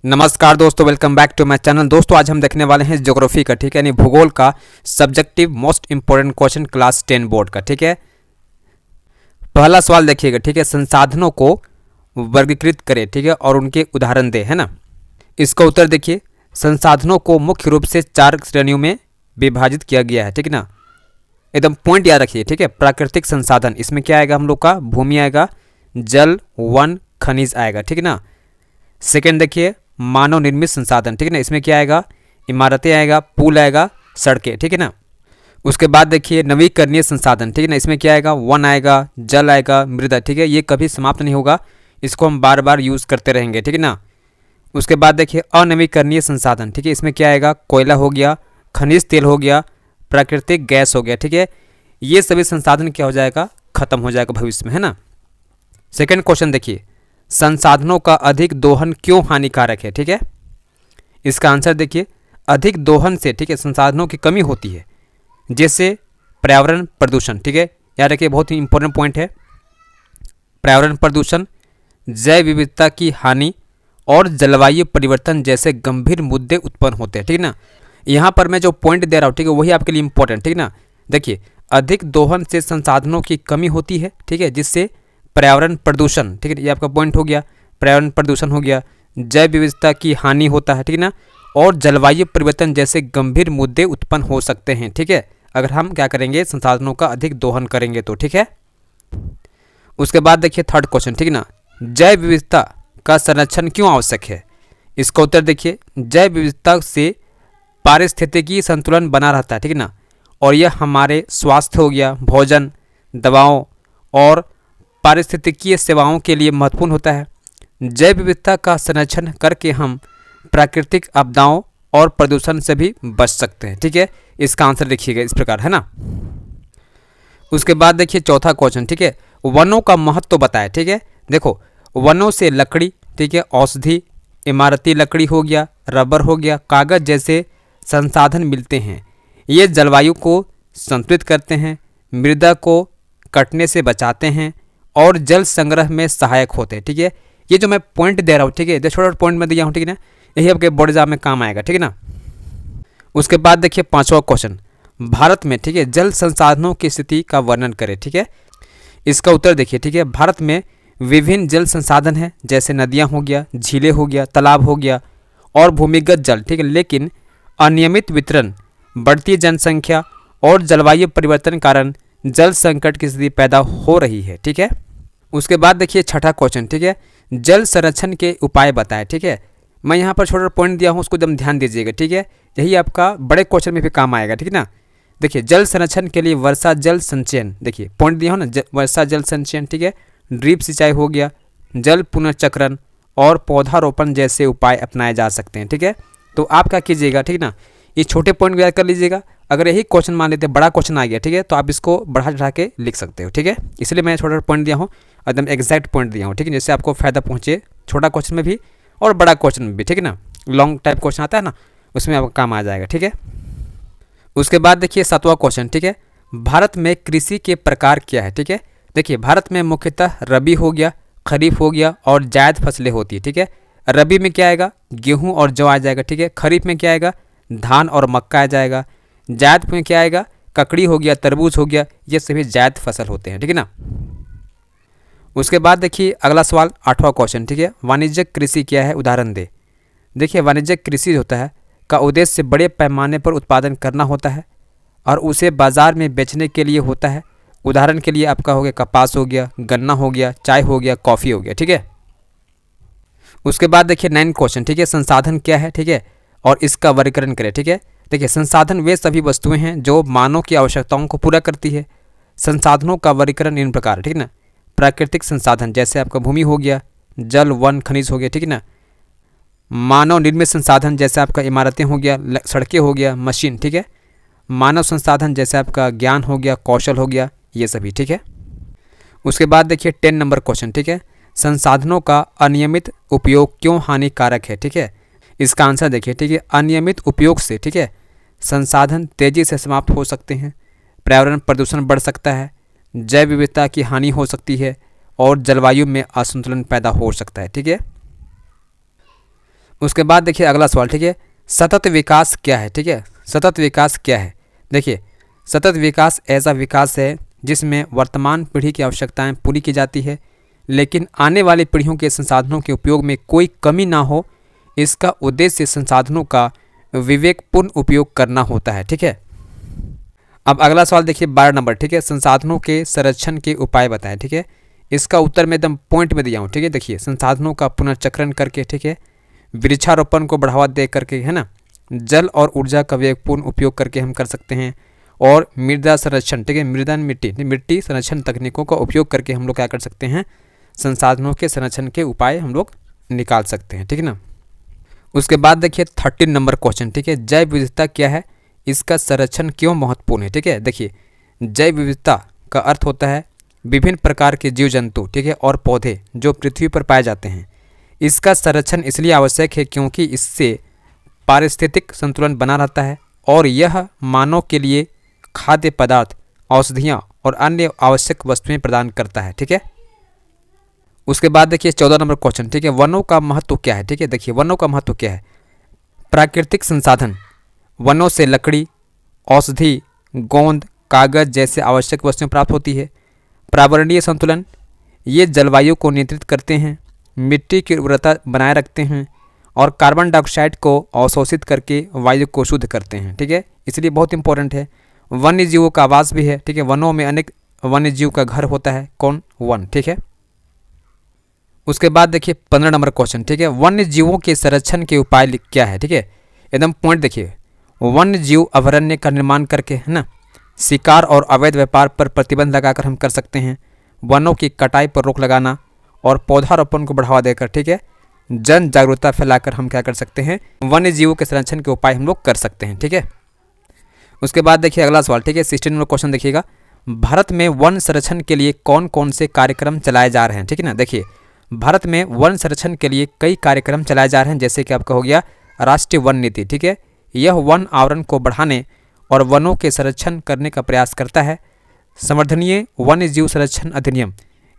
नमस्कार दोस्तों, welcome back to my channel. दोस्तों आज हम देखने वाले हैं ज्योग्राफी का, ठीक है, यानी भूगोल का subjective most important question class 10 board का, ठीक है। पहला सवाल देखिएगा, ठीक है। संसाधनों को वर्गीकृत करें, ठीक है, और उनके उदाहरण दे, है ना। इसका उत्तर देखिए, संसाधनों को मुख्य रूप से 4 श्रेणियों में विभाजित किया गया है, ठीक है ना। एकदम पॉइंट याद रखिए, ठीक है। प्राकृतिक संसाधन, इसमें क्या आएगा हम लोग का, भूमि आएगा, जल, वन, खनिज आएगा, ठीक है ना। सेकेंड देखिए, मानव निर्मित संसाधन, ठीक है ना, इसमें क्या आएगा, इमारतें आएगा, पुल आएगा, सड़कें, ठीक है ना। उसके बाद देखिए नवीकरणीय संसाधन, ठीक है ना, इसमें क्या आएगा, वन आएगा, जल आएगा, मृदा, ठीक है। ये कभी समाप्त नहीं होगा, इसको हम बार बार यूज़ करते रहेंगे, ठीक है ना। उसके बाद देखिए अनवीकरणीय संसाधन, ठीक है, इसमें क्या आएगा, कोयला हो गया, खनिज तेल हो गया, प्राकृतिक गैस हो गया, ठीक है। ये सभी संसाधन क्या हो जाएगा, खत्म हो जाएगा भविष्य में, है ना। सेकेंड क्वेश्चन देखिए, संसाधनों का अधिक दोहन क्यों हानिकारक है, ठीक है। इसका आंसर देखिए, अधिक दोहन से, ठीक है, संसाधनों की कमी होती है, जैसे पर्यावरण प्रदूषण, ठीक है। याद रखिए, बहुत ही इंपॉर्टेंट पॉइंट है। पर्यावरण प्रदूषण, जैव विविधता की हानि और जलवायु परिवर्तन जैसे गंभीर मुद्दे उत्पन्न होते हैं, ठीक है ना। यहाँ पर मैं जो पॉइंट दे रहा हूँ, ठीक है, वही आपके लिए इंपॉर्टेंट, ठीक है ना। देखिए, अधिक दोहन से संसाधनों की कमी होती है, ठीक है, जिससे पर्यावरण प्रदूषण, ठीक है, ये आपका पॉइंट हो गया, पर्यावरण प्रदूषण हो गया, जैव विविधता की हानि होता है, ठीक है ना, और जलवायु परिवर्तन जैसे गंभीर मुद्दे उत्पन्न हो सकते हैं, ठीक है, अगर हम क्या करेंगे, संसाधनों का अधिक दोहन करेंगे तो, ठीक है। उसके बाद देखिए थर्ड क्वेश्चन, ठीक है ना, जैव विविधता का संरक्षण क्यों आवश्यक है। इसका उत्तर देखिए, जैव विविधता से पारिस्थितिकी संतुलन बना रहता है, ठीक है ना, और यह हमारे स्वास्थ्य हो गया, भोजन, दवाओं और पारिस्थितिकीय सेवाओं के लिए महत्वपूर्ण होता है। जैव विविधता का संरक्षण करके हम प्राकृतिक आपदाओं और प्रदूषण से भी बच सकते हैं, ठीक है। इसका आंसर देखिएगा इस प्रकार, है ना। उसके बाद देखिए चौथा क्वेश्चन, ठीक है, वनों का महत्व बताए, ठीक है। देखो, वनों से लकड़ी, ठीक है, औषधि, इमारती लकड़ी हो गया, रबर हो गया, कागज जैसे संसाधन मिलते हैं। ये जलवायु को संतुलित करते हैं, मृदा को कटने से बचाते हैं और जल संग्रह में सहायक होते हैं, ठीक है। ये जो मैं पॉइंट दे रहा हूँ, ठीक है, जो छोटा पॉइंट में दिया हूँ, ठीक है ना, यही आपके बोर्ड एग्जाम में काम आएगा, ठीक है ना। उसके बाद देखिए पांचवा क्वेश्चन, भारत में, ठीक है, जल संसाधनों की स्थिति का वर्णन करें, ठीक है। इसका उत्तर देखिए, ठीक है, भारत में विभिन्न जल संसाधन हैं, जैसे नदियाँ हो गया, झीलें हो गया, तालाब हो गया और भूमिगत जल, ठीक है, लेकिन अनियमित वितरण, बढ़ती जनसंख्या और जलवायु परिवर्तन कारण जल संकट की स्थिति पैदा हो रही है, ठीक है। उसके बाद देखिए छठा क्वेश्चन, ठीक है, जल संरक्षण के उपाय बताएं, ठीक है। मैं यहाँ पर छोटा पॉइंट दिया हूँ, उसको एकदम ध्यान दीजिएगा, ठीक है, यही आपका बड़े क्वेश्चन में भी काम आएगा, ठीक है ना। देखिए, जल संरक्षण के लिए वर्षा जल संचयन, देखिए पॉइंट दिया हो ना, वर्षा जल संचयन, ठीक है, ड्रिप सिंचाई हो गया, जल पुनर्चक्रण और पौधारोपण जैसे उपाय अपनाए जा सकते हैं, ठीक है। तो आप क्या कीजिएगा, ठीक है ना, ये छोटे पॉइंट याद कर लीजिएगा। अगर यही क्वेश्चन मान लेते बड़ा क्वेश्चन आ गया, ठीक है, तो आप इसको बढ़ा चढ़ा के लिख सकते हो, ठीक है। इसलिए मैं छोटा पॉइंट दिया हूँ, एकदम एग्जैक्ट पॉइंट दिया हूँ, ठीक है, जिससे आपको फायदा पहुँचे, छोटा क्वेश्चन में भी और बड़ा क्वेश्चन में भी, ठीक है ना। लॉन्ग टाइप क्वेश्चन आता है ना, उसमें आपका काम आ जाएगा, ठीक है। उसके बाद देखिए सातवां क्वेश्चन, ठीक है, भारत में कृषि के प्रकार क्या है, ठीक है। देखिए, भारत में मुख्यतः रबी हो गया, खरीफ हो गया और जायद फसलें होती है, ठीक है। रबी में क्या आएगा, गेहूँ और जौ आ जाएगा, ठीक है। खरीफ में क्या आएगा, धान और मक्का आ जाएगा। जायद में क्या आएगा, ककड़ी हो गया, तरबूज हो गया, ये सभी जायद फसल होते हैं, ठीक है ना। उसके बाद देखिए अगला सवाल, आठवां क्वेश्चन, ठीक है, वाणिज्यिक कृषि क्या है, उदाहरण दे। देखिए, वाणिज्यिक कृषि होता है का उद्देश्य बड़े पैमाने पर उत्पादन करना होता है और उसे बाजार में बेचने के लिए होता है। उदाहरण के लिए आपका हो गया कपास हो गया, गन्ना हो गया, चाय हो गया, कॉफ़ी हो गया, ठीक है। उसके बाद देखिए 9 क्वेश्चन, ठीक है, संसाधन क्या है, ठीक है, और इसका वर्गीकरण करें, ठीक है। देखिए, संसाधन वे सभी वस्तुएं हैं जो मानव की आवश्यकताओं को पूरा करती है। संसाधनों का वर्गीकरण इन प्रकार, ठीक है ना। प्राकृतिक संसाधन, जैसे आपका भूमि हो गया, जल, वन, खनिज हो गया, ठीक है ना। मानव निर्मित संसाधन, जैसे आपका इमारतें हो गया, सड़कें हो गया, मशीन, ठीक है। मानव संसाधन, जैसे आपका ज्ञान हो गया, कौशल हो गया, ये सभी, ठीक है। उसके बाद देखिए 10 नंबर क्वेश्चन, ठीक है, संसाधनों का अनियमित उपयोग क्यों हानिकारक है, ठीक है। इसका आंसर देखिए, ठीक है, अनियमित उपयोग से, ठीक है, संसाधन तेजी से समाप्त हो सकते हैं, पर्यावरण प्रदूषण बढ़ सकता है, जैव विविधता की हानि हो सकती है और जलवायु में असंतुलन पैदा हो सकता है, ठीक है। उसके बाद देखिए अगला सवाल, ठीक है, सतत विकास क्या है? ठीक है, सतत विकास क्या है? देखिए, सतत विकास ऐसा विकास है जिसमें वर्तमान पीढ़ी की आवश्यकताएं पूरी की जाती है, लेकिन आने वाली पीढ़ियों के संसाधनों के उपयोग में कोई कमी ना हो। इसका उद्देश्य संसाधनों का विवेकपूर्ण उपयोग करना होता है। ठीक है, अब अगला सवाल देखिए 12 नंबर, ठीक है, संसाधनों के संरक्षण के उपाय बताएं। ठीक है, इसका उत्तर मैं एकदम पॉइंट में दिया हूँ। ठीक है, देखिए, संसाधनों का पुनर्चक्रण करके, ठीक है, वृक्षारोपण को बढ़ावा दे करके, है ना, जल और ऊर्जा का विवेकपूर्ण उपयोग करके हम कर सकते हैं, और मृदा संरक्षण, ठीक है, मिट्टी संरक्षण तकनीकों का उपयोग करके हम लोग क्या कर सकते हैं, संसाधनों के संरक्षण के उपाय हम लोग निकाल सकते हैं। ठीक है ना। उसके बाद देखिए 13 नंबर क्वेश्चन, ठीक है, जैव विविधता क्या है, इसका संरक्षण क्यों महत्वपूर्ण है? ठीक है, देखिए, जैव विविधता का अर्थ होता है विभिन्न प्रकार के जीव जंतु, ठीक है, और पौधे जो पृथ्वी पर पाए जाते हैं। इसका संरक्षण इसलिए आवश्यक है क्योंकि इससे पारिस्थितिक संतुलन बना रहता है और यह मानव के लिए खाद्य पदार्थ, औषधियाँ और अन्य आवश्यक वस्तुएं प्रदान करता है। ठीक है, उसके बाद देखिए 14 नंबर क्वेश्चन, ठीक है, वनों का महत्व क्या है? ठीक है, देखिए, वनों का महत्व क्या है? प्राकृतिक संसाधन, वनों से लकड़ी, औषधि, गोंद, कागज जैसे आवश्यक वस्तुएं प्राप्त होती है। पर्यावरणीय संतुलन, ये जलवायु को नियंत्रित करते हैं, मिट्टी की उर्वरता बनाए रखते हैं और कार्बन डाइऑक्साइड को अवशोषित करके वायु को शुद्ध करते हैं। ठीक है, इसलिए बहुत इंपॉर्टेंट है। वन्य जीवों का आवास भी है। ठीक है, वनों में अनेक वन्य जीव का घर होता है। कौन? वन। ठीक है, उसके बाद देखिए 15 नंबर क्वेश्चन, ठीक है, वन्य जीवों के संरक्षण के उपाय क्या है? ठीक है, एकदम पॉइंट देखिए, वन्य जीव अभयारण्य का निर्माण करके, है ना, शिकार और अवैध व्यापार पर प्रतिबंध लगाकर हम कर सकते हैं, वनों की कटाई पर रोक लगाना और पौधारोपण को बढ़ावा देकर, ठीक है, जन जागरूकता फैलाकर हम क्या कर सकते हैं, वन्य जीवों के संरक्षण के उपाय हम लोग कर सकते हैं। ठीक है, उसके बाद देखिए अगला सवाल, ठीक है, 16 नंबर क्वेश्चन देखिएगा, भारत में वन संरक्षण के लिए कौन कौन से कार्यक्रम चलाए जा रहे हैं? ठीक है ना, देखिए, भारत में वन संरक्षण के लिए कई कार्यक्रम चलाए जा रहे हैं, जैसे कि आपका हो गया राष्ट्रीय वन नीति। ठीक है, यह वन आवरण को बढ़ाने और वनों के संरक्षण करने का प्रयास करता है। संवर्धनीय वन्य जीव संरक्षण अधिनियम,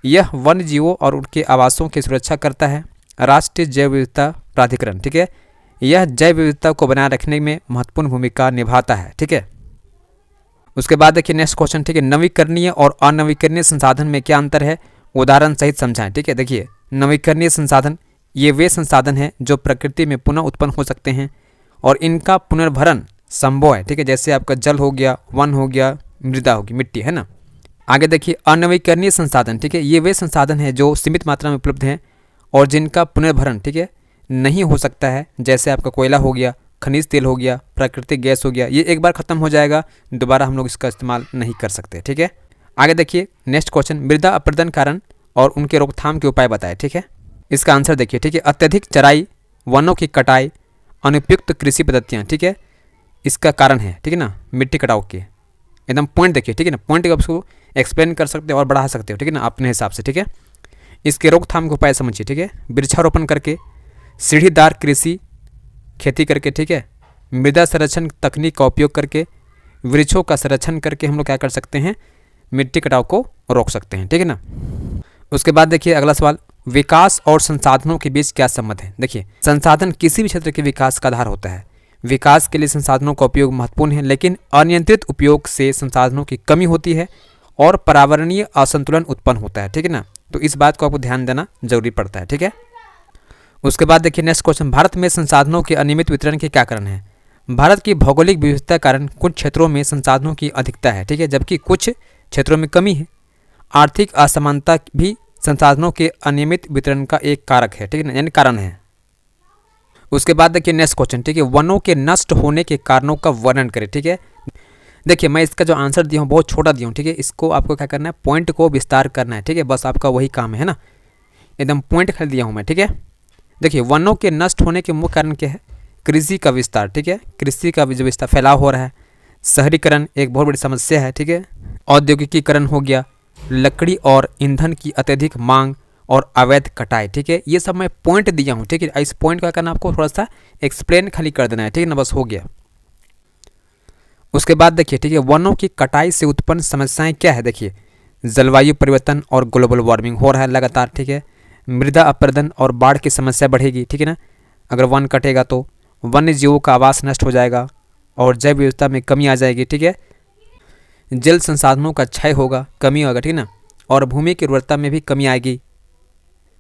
यह वन्य जीवों और उनके आवासों की सुरक्षा करता है। राष्ट्रीय जैव विविधता प्राधिकरण, ठीक है, यह जैव विविधता को बनाए रखने में महत्वपूर्ण भूमिका निभाता है। ठीक है, उसके बाद देखिए नेक्स्ट क्वेश्चन, ठीक है, नवीकरणीय और अनवीकरणीय संसाधन में क्या अंतर है, उदाहरण सहित समझाएं। ठीक है, देखिए, नवीकरणीय संसाधन ये वे संसाधन हैं जो प्रकृति में पुनः उत्पन्न हो सकते हैं और इनका पुनर्भरण संभव है। ठीक है, जैसे आपका जल हो गया, वन हो गया, मृदा होगी, मिट्टी, है ना। आगे देखिए अनवीकरणीय संसाधन, ठीक है, ये वे संसाधन हैं जो सीमित मात्रा में उपलब्ध हैं और जिनका पुनर्भरण, ठीक है, नहीं हो सकता है, जैसे आपका कोयला हो गया, खनिज तेल हो गया, प्राकृतिक गैस हो गया, ये एक बार खत्म हो जाएगा, दोबारा हम लोग इसका इस्तेमाल नहीं कर सकते। ठीक है, आगे देखिए नेक्स्ट क्वेश्चन, मृदा अपरदन कारण और उनके रोकथाम के उपाय बताएं। ठीक है, इसका आंसर देखिए, ठीक है, अत्यधिक चराई, वनों की कटाई, अनुपयुक्त कृषि पद्धतियाँ, ठीक है, इसका कारण है। ठीक है ना, मिट्टी कटाव के एकदम पॉइंट देखिए। ठीक है ना, पॉइंट आप उसको एक्सप्लेन कर सकते हो और बढ़ा सकते हो। ठीक है ना, अपने हिसाब से। ठीक है, इसके रोकथाम के उपाय समझिए। ठीक है, वृक्षारोपण करके, सीढ़ीदार कृषि खेती करके, ठीक है, मृदा संरक्षण तकनीक का उपयोग करके, वृक्षों का संरक्षण करके हम लोग क्या कर सकते हैं, मिट्टी कटाव को रोक सकते हैं। ठीक है ना। उसके बाद देखिए अगला सवाल, विकास और संसाधनों के बीच क्या संबंध है? देखिए, संसाधन किसी भी क्षेत्र के विकास का आधार होता है। विकास के लिए संसाधनों का उपयोग महत्वपूर्ण है, लेकिन अनियंत्रित उपयोग से संसाधनों की कमी होती है और पर्यावरणीय असंतुलन उत्पन्न होता है। ठीक है ना, तो इस बात को आपको ध्यान देना जरूरी पड़ता है। ठीक है, उसके बाद देखिए नेक्स्ट क्वेश्चन, भारत में संसाधनों के अनियमित वितरण के क्या कारण है? भारत की भौगोलिक विविधता कारण कुछ क्षेत्रों में संसाधनों की अधिकता है, ठीक है, जबकि कुछ क्षेत्रों में कमी है। आर्थिक असमानता भी संसाधनों के अनियमित वितरण का एक कारक है, ठीक है ना, यानी कारण है। उसके बाद देखिए नेक्स्ट क्वेश्चन, ठीक है, वनों के नष्ट होने के कारणों का वर्णन करें। ठीक है, देखिए मैं इसका जो आंसर दिया हूँ बहुत छोटा दिया हूँ, ठीक है, इसको आपको क्या करना है, पॉइंट को विस्तार करना है। ठीक है, बस आपका वही काम है ना, एकदम पॉइंट खाली दिया हूँ मैं। ठीक है, देखिए वनों के नष्ट होने के मुख्य कारण क्या है? कृषि का विस्तार, ठीक है, कृषि का जो विस्तार फैलाव हो रहा है, शहरीकरण एक बहुत बड़ी समस्या है। ठीक है, औद्योगिकीकरण हो गया, लकड़ी और ईंधन की अत्यधिक मांग और अवैध कटाई। ठीक है, ये सब मैं पॉइंट दिया हूँ। ठीक है, इस पॉइंट का करना आपको थोड़ा सा एक्सप्लेन खाली कर देना है। ठीक है ना, बस हो गया। उसके बाद देखिए, ठीक है, वनों की कटाई से उत्पन्न समस्याएं क्या है? देखिए, जलवायु परिवर्तन और ग्लोबल वार्मिंग हो रहा है लगातार। ठीक है, मृदा अपरदन और बाढ़ की समस्या बढ़ेगी। ठीक है ना, अगर वन कटेगा तो वन्य जीवों का आवास नष्ट हो जाएगा और जैव विविधता में कमी आ जाएगी, ठीक है। जल संसाधनों का क्षय होगा, कमी होगा, ठीक है ना, और भूमि की उर्वरता में भी कमी आएगी।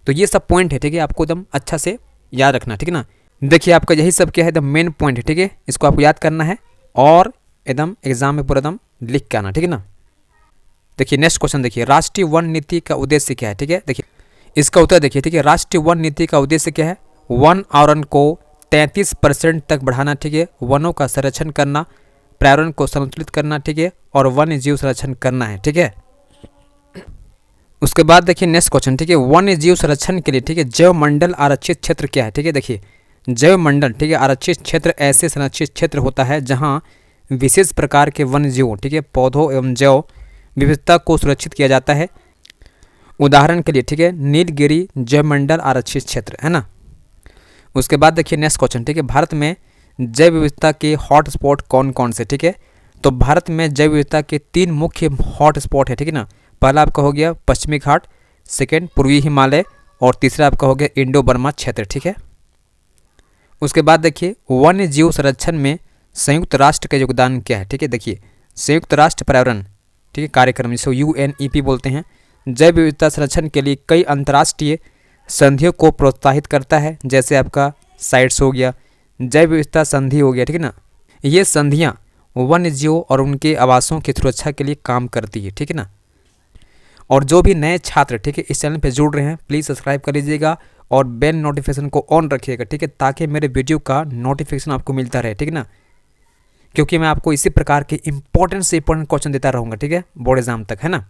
तो ये सब पॉइंट है, ठीक है, आपको एकदम अच्छा से याद रखना, ठीक है ना। देखिए आपका यही सब क्या है, एकदम मेन पॉइंट है, ठीक है। इसको आपको याद करना है और एकदम एग्जाम में पूरा एकदम लिख के आना, ठीक है ना। देखिए नेक्स्ट क्वेश्चन देखिए, राष्ट्रीय वन नीति का उद्देश्य क्या है, ठीक है। देखिए इसका उत्तर देखिए, ठीक है। राष्ट्रीय वन नीति का उद्देश्य क्या है? वन आवरण को 33% तक बढ़ाना, ठीक है। वनों का संरक्षण करना, पर्यावरण को संतुलित करना, ठीक है, और वन्य जीव संरक्षण करना है, ठीक है। उसके बाद देखिए नेक्स्ट क्वेश्चन, ठीक है, वन्य जीव संरक्षण के लिए, ठीक है, जैव मंडल आरक्षित क्षेत्र क्या है, ठीक है। देखिए जैव मंडल, ठीक है, आरक्षित क्षेत्र ऐसे संरक्षित क्षेत्र होता है जहां विशेष प्रकार के वन्य जीवों, ठीक है, पौधों एवं जैव विविधता को सुरक्षित किया जाता है। उदाहरण के लिए, ठीक है, नीलगिरी जैव मंडल आरक्षित क्षेत्र है ना। उसके बाद देखिए नेक्स्ट क्वेश्चन, ठीक है, भारत में जैव विविधता के हॉट स्पॉट कौन कौन से, ठीक है। तो भारत में जैव विविधता के 3 मुख्य हॉट स्पॉट है, ठीक है ना। पहला आपका हो गया पश्चिमी घाट, सेकेंड पूर्वी हिमालय, और तीसरा आपका हो गया इंडो बर्मा क्षेत्र, ठीक है। उसके बाद देखिए वन्य जीव संरक्षण में संयुक्त राष्ट्र का योगदान क्या है, ठीक है। देखिए संयुक्त राष्ट्र पर्यावरण, ठीक है, कार्यक्रम जिसे UNEP बोलते हैं, जैव विविधता संरक्षण के लिए कई अंतर्राष्ट्रीय संधियों को प्रोत्साहित करता है, जैसे आपका साइट्स हो गया, जैव विविधता संधि हो गया, ठीक है ना। ये संधियाँ वन्य जीवों और उनके आवासों की सुरक्षा के लिए काम करती है, ठीक है ना। और जो भी नए छात्र, ठीक है, इस चैनल पे जुड़ रहे हैं, प्लीज़ सब्सक्राइब कर लीजिएगा और बेल नोटिफिकेशन को ऑन रखिएगा, ठीक है, ताकि मेरे वीडियो का नोटिफिकेशन आपको मिलता रहे, ठीक है ना। क्योंकि मैं आपको इसी प्रकार के इंपॉर्टेंट से इंपॉर्टेंट क्वेश्चन देता रहूँगा, ठीक है, बोर्ड एग्जाम तक, है ना।